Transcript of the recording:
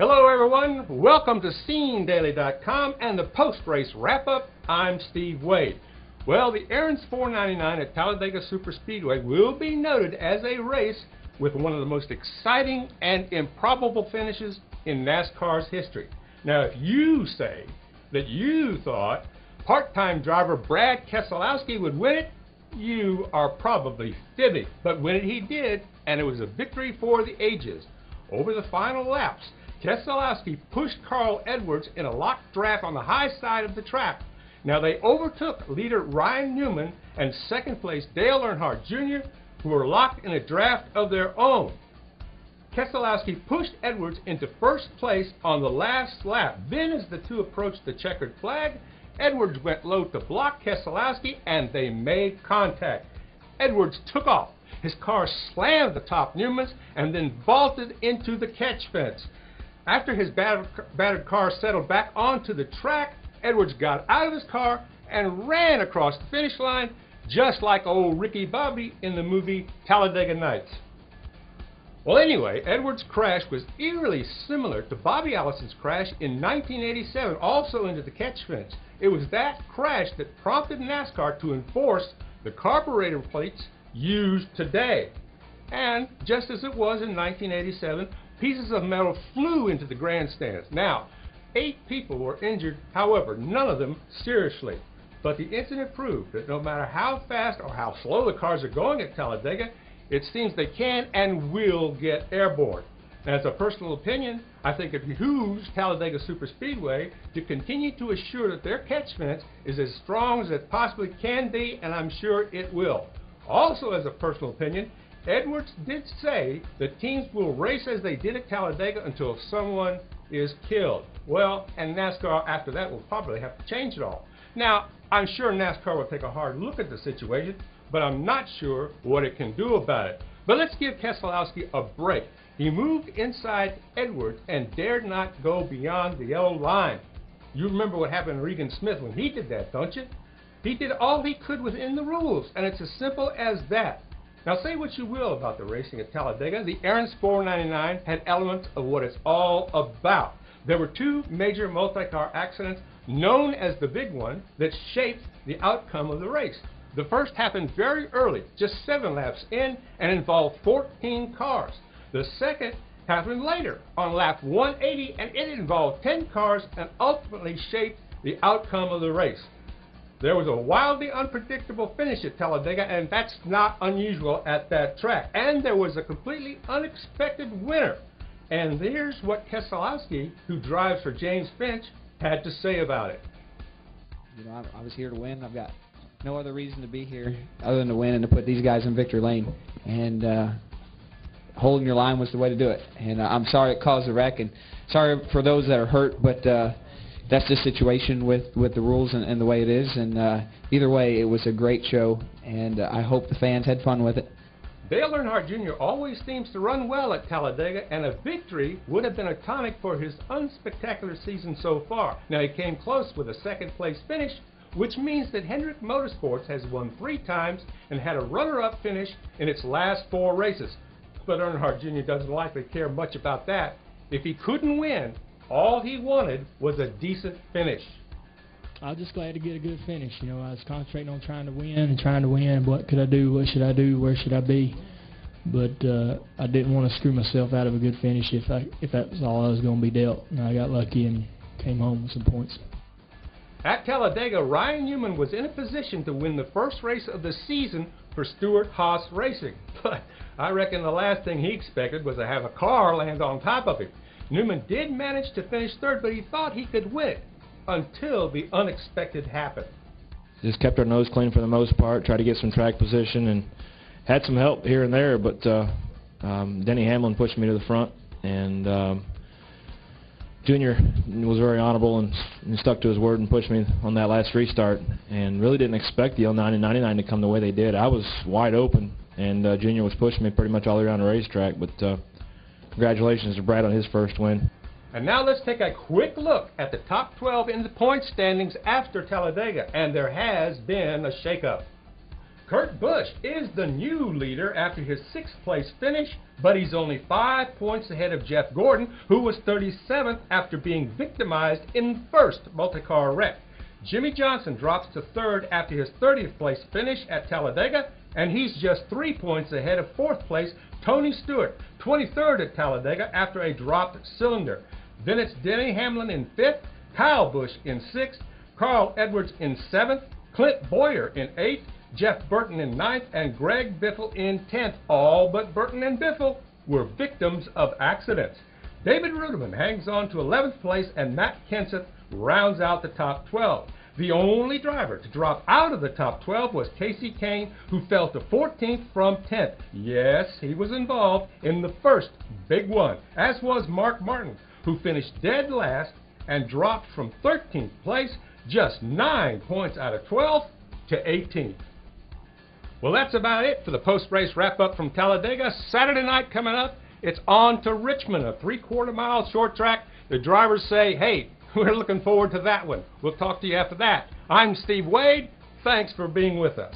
Hello everyone, welcome to SceneDaily.com and the post-race wrap-up. I'm Steve Waid. Well, the Aaron's 499 at Talladega Superspeedway will be noted as a race with one of the most exciting and improbable finishes in NASCAR's history. Now, if you say that you thought part-time driver Brad Keselowski would win it, you are probably fibbing. But when he did, and it was a victory for the ages. Over the final laps, Keselowski pushed Carl Edwards in a locked draft on the high side of the track. Now they overtook leader Ryan Newman and second place Dale Earnhardt Jr., who were locked in a draft of their own. Keselowski pushed Edwards into first place on the last lap. Then as the two approached the checkered flag, Edwards went low to block Keselowski and they made contact. Edwards took off. His car slammed atop Newman's and then vaulted into the catch fence. After his battered car settled back onto the track, Edwards got out of his car and ran across the finish line just like old Ricky Bobby in the movie Talladega Nights. Well, anyway, Edwards' crash was eerily similar to Bobby Allison's crash in 1987, also into the catch fence. It was that crash that prompted NASCAR to enforce the carburetor plates used today. And just as it was in 1987, pieces of metal flew into the grandstands. Now, 8 people were injured, however, none of them seriously. But the incident proved that no matter how fast or how slow the cars are going at Talladega, it seems they can and will get airborne. And as a personal opinion, I think it behooves Talladega Superspeedway to continue to assure that their catch fence is as strong as it possibly can be, and I'm sure it will. Also, as a personal opinion, Edwards did say that teams will race as they did at Talladega until someone is killed. Well, and NASCAR after that will probably have to change it all. Now, I'm sure NASCAR will take a hard look at the situation, but I'm not sure what it can do about it. But let's give Keselowski a break. He moved inside Edwards and dared not go beyond the yellow line. You remember what happened to Regan Smith when he did that, don't you? He did all he could within the rules, and it's as simple as that. Now, say what you will about the racing at Talladega, the Aaron's 499 had elements of what it's all about. There were 2 major multi-car accidents, known as the big one, that shaped the outcome of the race. The first happened very early, just 7 laps in, and involved 14 cars. The second happened later, on lap 180, and it involved 10 cars and ultimately shaped the outcome of the race. There was a wildly unpredictable finish at Talladega, and that's not unusual at that track. And there was a completely unexpected winner. And here's what Keselowski, who drives for James Finch, had to say about it. You know, I was here to win. I've got no other reason to be here other than to win and to put these guys in victory lane. And holding your line was the way to do it. And I'm sorry it caused a wreck, and sorry for those that are hurt, but that's the situation with the rules and the way it is. And either way, it was a great show, and I hope the fans had fun with it. Dale Earnhardt Jr. always seems to run well at Talladega, and a victory would have been a tonic for his unspectacular season so far. Now, he came close with a second-place finish, which means that Hendrick Motorsports has won 3 times and had a runner-up finish in its last 4 races. But Earnhardt Jr. doesn't likely care much about that. If he couldn't win, all he wanted was a decent finish. I was just glad to get a good finish. You know, I was concentrating on trying to win. What could I do? What should I do? Where should I be? But I didn't want to screw myself out of a good finish if that was all I was going to be dealt. And I got lucky and came home with some points. At Talladega, Ryan Newman was in a position to win the first race of the season for Stewart-Haas Racing. But I reckon the last thing he expected was to have a car land on top of him. Newman did manage to finish 3rd, but he thought he could win it until the unexpected happened. Just kept our nose clean for the most part, tried to get some track position, and had some help here and there, but Denny Hamlin pushed me to the front, and Junior was very honorable and stuck to his word and pushed me on that last restart, and really didn't expect the 09 and 99 to come the way they did. I was wide open, and Junior was pushing me pretty much all around the racetrack, but congratulations to Brad on his first win. And now let's take a quick look at the top 12 in the point standings after Talladega, and there has been a shakeup. Kurt Busch is the new leader after his 6th place finish, but he's only 5 points ahead of Jeff Gordon, who was 37th after being victimized in the first multi-car wreck. Jimmy Johnson drops to 3rd after his 30th place finish at Talladega, and he's just 3 points ahead of 4th place Tony Stewart, 23rd at Talladega after a dropped cylinder. Then it's Denny Hamlin in 5th, Kyle Busch in 6th, Carl Edwards in 7th, Clint Boyer in 8th, Jeff Burton in 9th, and Greg Biffle in 10th. All but Burton and Biffle were victims of accidents. David Ruderman hangs on to 11th place, and Matt Kenseth rounds out the top 12. The only driver to drop out of the top 12 was Casey Kane, who fell to 14th from 10th. Yes, he was involved in the first big one, as was Mark Martin, who finished dead last and dropped from 13th place, just 9 points out of 12, to 18th. Well, that's about it for the post-race wrap-up from Talladega. Saturday night coming up, it's on to Richmond, a 3/4 mile short track. The drivers say, hey, we're looking forward to that one. We'll talk to you after that. I'm Steve Waid. Thanks for being with us.